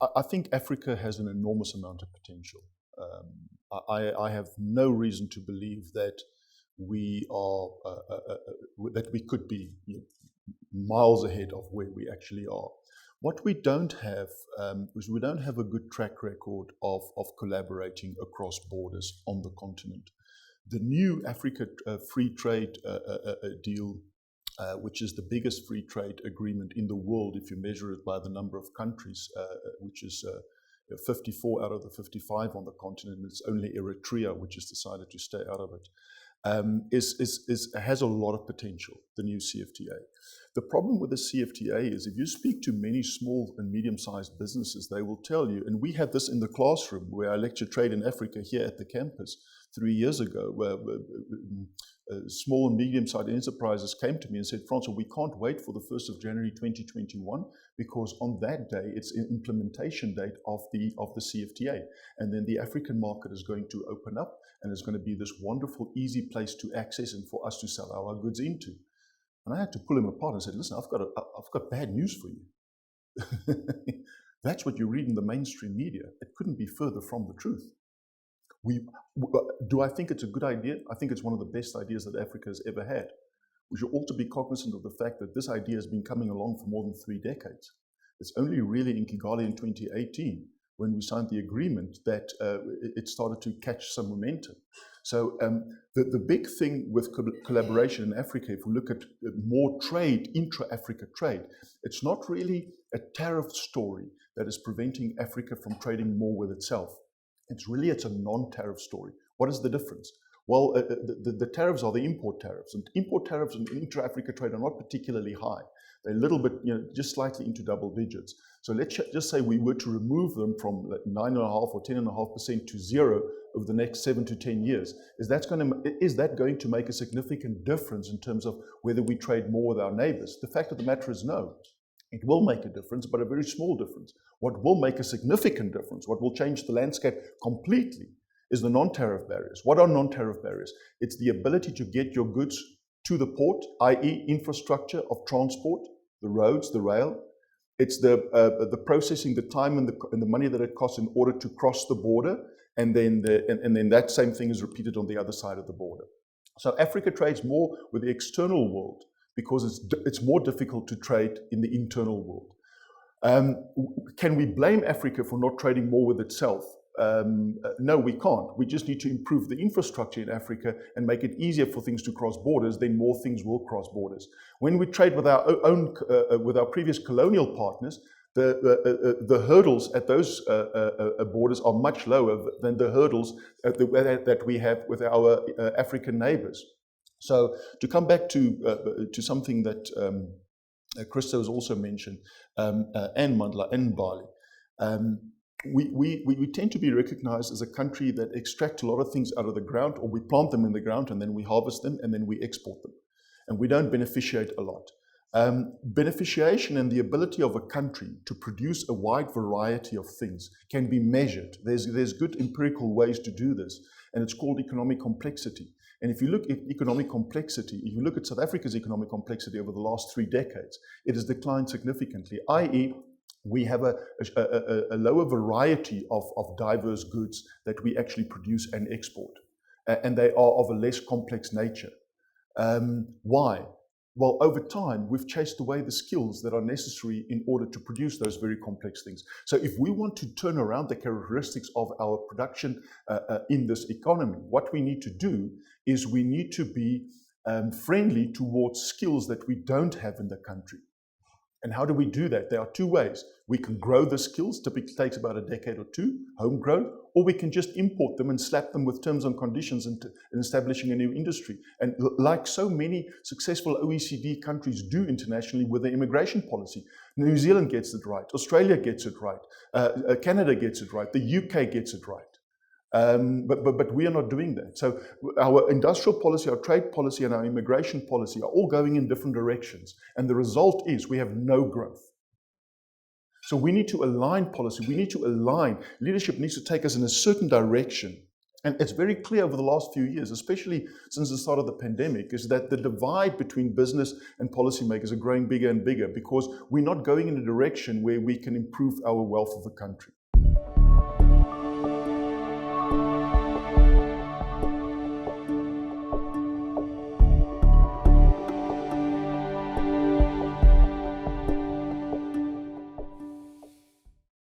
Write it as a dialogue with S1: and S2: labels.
S1: I think Africa has an enormous amount of potential. I have no reason to believe that we are that we could be miles ahead of where we actually are. What we don't have is we don't have a good track record of collaborating across borders on the continent. The new Africa Free Trade deal, which is the biggest free trade agreement in the world if you measure it by the number of countries, which is 54 out of the 55 on the continent. It's only Eritrea which has decided to stay out of it. Has a lot of potential, the new CFTA. The problem with the CFTA is if you speak to many small and medium-sized businesses, they will tell you, and we had this in the classroom where I lectured Trade in Africa here at the campus 3 years ago, where small and medium-sized enterprises came to me and said, Francois, we can't wait for the 1st of January 2021 because on that day it's an implementation date of the CFTA, and then the African market is going to open up and it's going to be this wonderful, easy place to access and for us to sell our goods into. And I had to pull him apart and said, listen, I've got bad news for you. That's what you read in the mainstream media. It couldn't be further from the truth. Do I think it's a good idea? I think it's one of the best ideas that Africa has ever had. We should also be cognizant of the fact that this idea has been coming along for more than 3 decades. It's only really in Kigali in 2018 when we signed the agreement that it started to catch some momentum. So the big thing with collaboration in Africa, if we look at more trade, intra-Africa trade, it's not really a tariff story that is preventing Africa from trading more with itself. It's a non-tariff story. What is the difference? Well, the tariffs are the import tariffs, and import tariffs in intra-Africa trade are not particularly high. They're a little bit, just slightly into double digits. So let's just say we were to remove them from 9.5% or 10.5% to zero over the next 7 to 10 years. Is that going to make a significant difference in terms of whether we trade more with our neighbors? The fact of the matter is no. It will make a difference, but a very small difference. What will make a significant difference, what will change the landscape completely, is the non-tariff barriers. What are non-tariff barriers? It's the ability to get your goods to the port, i.e. infrastructure of transport, the roads, the rail. It's the processing, the time and the money that it costs in order to cross the border, and then that same thing is repeated on the other side of the border. So Africa trades more with the external world because it's more difficult to trade in the internal world. Can we blame Africa for not trading more with itself? No, we can't. We just need to improve the infrastructure in Africa and make it easier for things to cross borders, then more things will cross borders. When we trade with our own, with our previous colonial partners, the hurdles at those borders are much lower than the hurdles that we have with our African neighbors. So to come back to something that Christo has also mentioned, and Mandla and Mbali, we tend to be recognized as a country that extracts a lot of things out of the ground, or we plant them in the ground and then we harvest them and then we export them. And we don't beneficiate a lot. Beneficiation and the ability of a country to produce a wide variety of things can be measured. There's good empirical ways to do this, and it's called economic complexity. And if you look at economic complexity, if you look at South Africa's economic complexity over the last 3 decades, it has declined significantly, i.e., we have a lower variety of diverse goods that we actually produce and export. And they are of a less complex nature. Why? Well, over time, we've chased away the skills that are necessary in order to produce those very complex things. So if we want to turn around the characteristics of our production in this economy, what we need to do is we need to be friendly towards skills that we don't have in the country. And how do we do that? There are 2 ways. We can grow the skills, typically takes about a decade or 2, homegrown, or we can just import them and slap them with terms and conditions and establishing a new industry. And like so many successful OECD countries do internationally with their immigration policy, New Zealand gets it right, Australia gets it right, Canada gets it right, the UK gets it right. But we are not doing that. So our industrial policy, our trade policy, and our immigration policy are all going in different directions. And the result is we have no growth. So we need to align policy. We need to align. Leadership needs to take us in a certain direction And it's very clear over the last few years, especially since the start of the pandemic, is that the divide between business and policymakers are growing bigger and bigger because we're not going in a direction where we can improve our wealth of the country.